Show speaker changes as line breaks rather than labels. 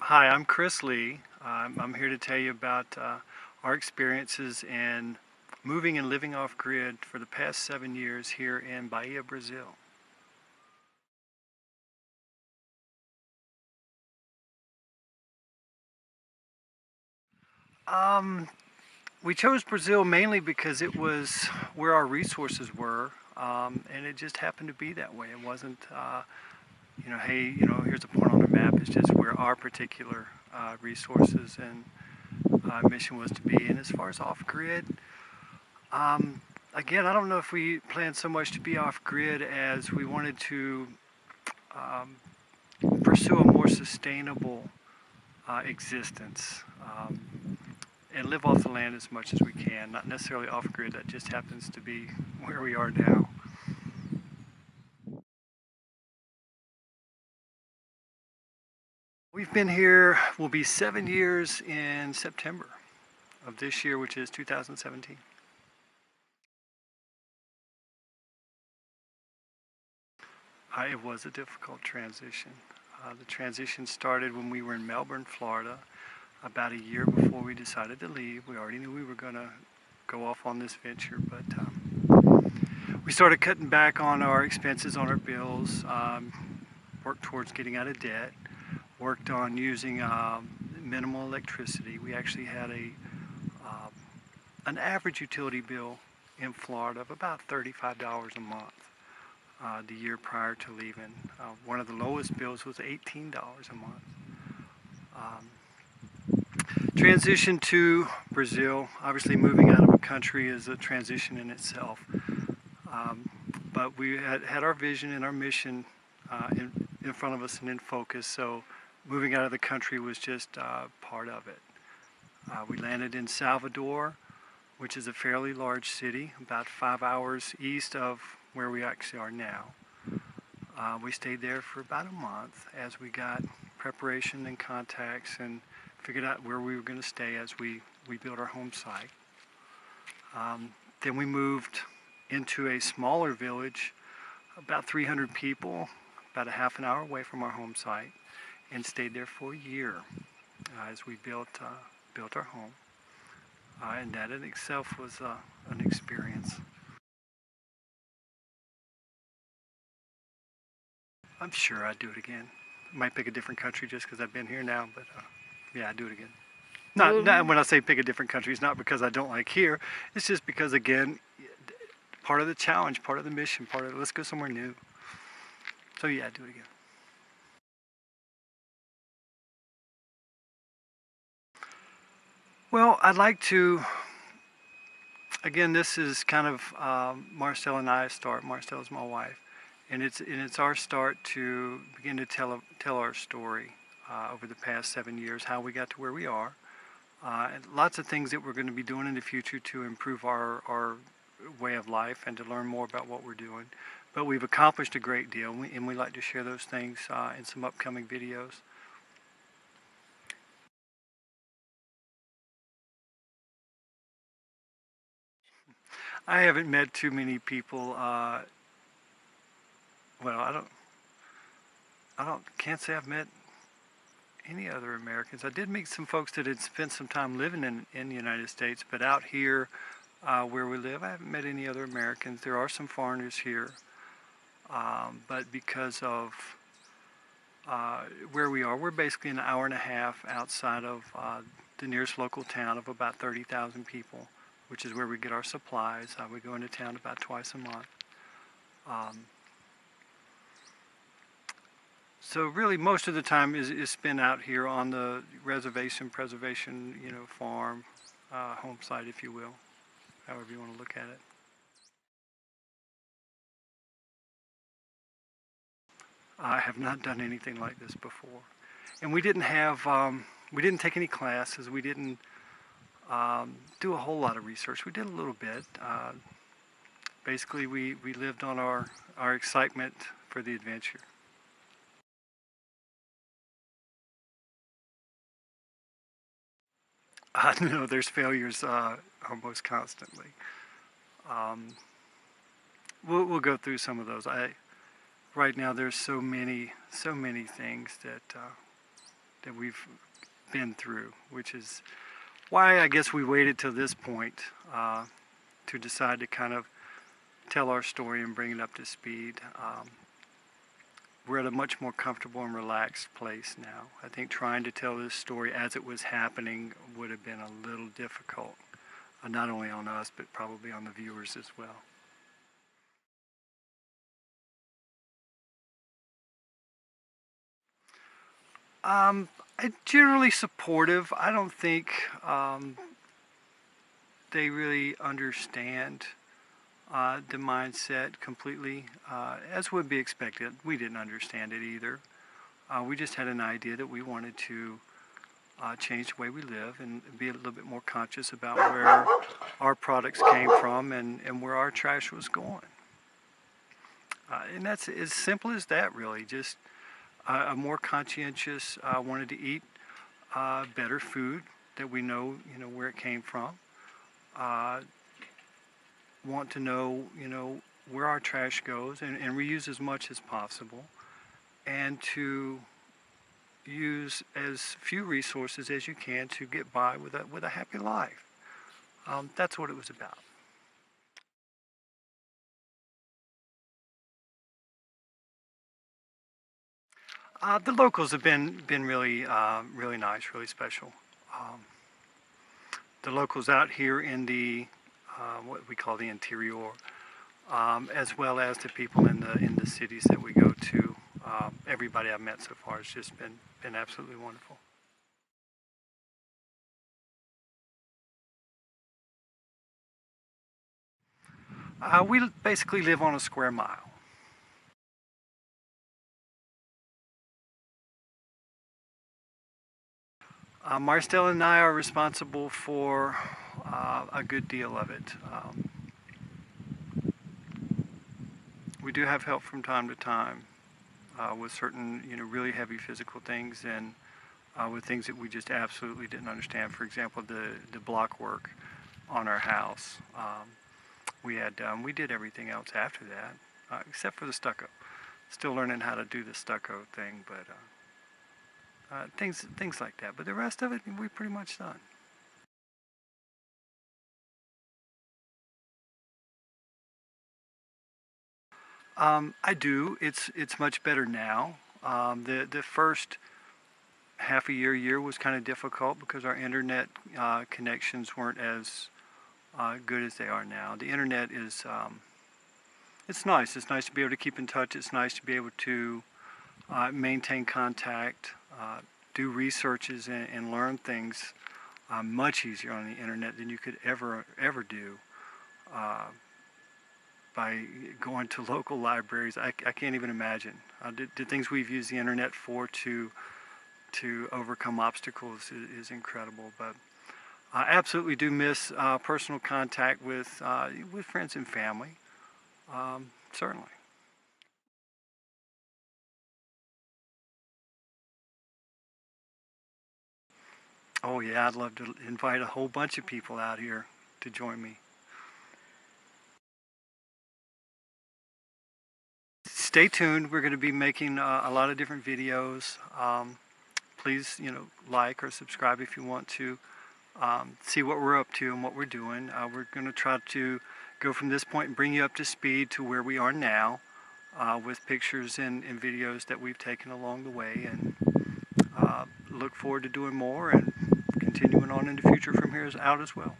Hi, I'm Chris Lee. I'm here to tell you about our experiences in moving and living off-grid for the past 7 years here in Bahia, Brazil. Um, we chose Brazil mainly because it was where our resources were, and it just happened to be that way. It wasn't, hey, here's a point on the map. It's just where our particular resources and mission was to be. And as far as off-grid, again, I don't know if we planned so much to be off-grid as we wanted to um, pursue a more sustainable existence and live off the land as much as we can, not necessarily off-grid. That just happens to be where we are now. We've been here, will be 7 years in September of this year, which is 2017. It was a difficult transition. The transition started when we were in Melbourne, Florida, about a year before we decided to leave. We already knew we were going to go off on this venture, but we started cutting back on our expenses, on our bills, worked towards getting out of debt, worked on using minimal electricity. We actually had an average utility bill in Florida of about $35 a month the year prior to leaving. One of the lowest bills was $18 a month. Transition to Brazil, obviously moving out of a country is a transition in itself. But we had our vision and our mission in front of us and in focus, so moving out of the country was just part of it. We landed in Salvador, which is a fairly large city, about 5 hours east of where we actually are now. We stayed there for about a month as we got preparation and contacts and figured out where we were going to stay as we built our home site. Then we moved into a smaller village, about 300 people, about a half an hour away from our home site, and stayed there for a year as we built our home. And that in itself was an experience. I'm sure I'd do it again. Might pick a different country just because I've been here now, but yeah, I'd do it again. Not when I say pick a different country, it's not because I don't like here. It's just because, again, part of the challenge, part of the mission, part of let's go somewhere new. So yeah, I'd do it again. Well, I'd like to, again, this is kind of Maristela and I's start. Maristela's my wife. And it's our start to begin to tell our story over the past 7 years, how we got to where we are. And lots of things that we're going to be doing in the future to improve our way of life and to learn more about what we're doing. But we've accomplished a great deal, and we like to share those things in some upcoming videos. I haven't met too many people. Well, can't say I've met any other Americans. I did meet some folks that had spent some time living in the United States, but out here where we live, I haven't met any other Americans. There are some foreigners here, but because of where we are, we're basically an hour and a half outside of the nearest local town of about 30,000 people, which is where we get our supplies. We go into town about twice a month. So really most of the time is spent out here on the reservation, preservation, farm, home site, if you will, however you want to look at it. I have not done anything like this before. And we didn't take any classes, we didn't do a whole lot of research. We did a little bit. Basically, we lived on our excitement for the adventure. No, there's failures almost constantly. Um, we'll go through some of those. Right now there's so many things that that we've been through, which is why I guess we waited till this point to decide to kind of tell our story and bring it up to speed. We're at a much more comfortable and relaxed place now. I think trying to tell this story as it was happening would have been a little difficult, not only on us, but probably on the viewers as well. I'm generally supportive. I don't think they really understand the mindset completely, as would be expected. We didn't understand it either. We just had an idea that we wanted to change the way we live and be a little bit more conscious about where our products came from and where our trash was going. And that's as simple as that, really. Just a more conscientious, wanted to eat better food that we know, where it came from. Want to know, where our trash goes and reuse as much as possible, and to use as few resources as you can to get by with a happy life. That's what it was about. The locals have been really really nice, really special. Um, the locals out here in the what we call the interior, as well as the people in the cities that we go to. Everybody I've met so far has just been absolutely wonderful. We basically live on a square mile. Maristela and I are responsible for a good deal of it. We do have help from time to time with certain, really heavy physical things, and with things that we just absolutely didn't understand. For example, the block work on our house. We did everything else after that, except for the stucco. Still learning how to do the stucco thing, but things like that. But the rest of it, we're pretty much done. I do. It's much better now. The first half a year was kind of difficult because our internet connections weren't as good as they are now. The internet is it's nice. It's nice to be able to keep in touch. It's nice to be able to maintain contact, do researches, and learn things much easier on the internet than you could ever do by going to local libraries. I can't even imagine the things we've used the internet for to overcome obstacles is incredible. But I absolutely do miss personal contact with friends and family. Certainly. Oh yeah, I'd love to invite a whole bunch of people out here to join me. Stay tuned. We're going to be making a lot of different videos. Please, like or subscribe if you want to see what we're up to and what we're doing. We're going to try to go from this point and bring you up to speed to where we are now with pictures and videos that we've taken along the way, and look forward to doing more and continuing on in the future from here out as well.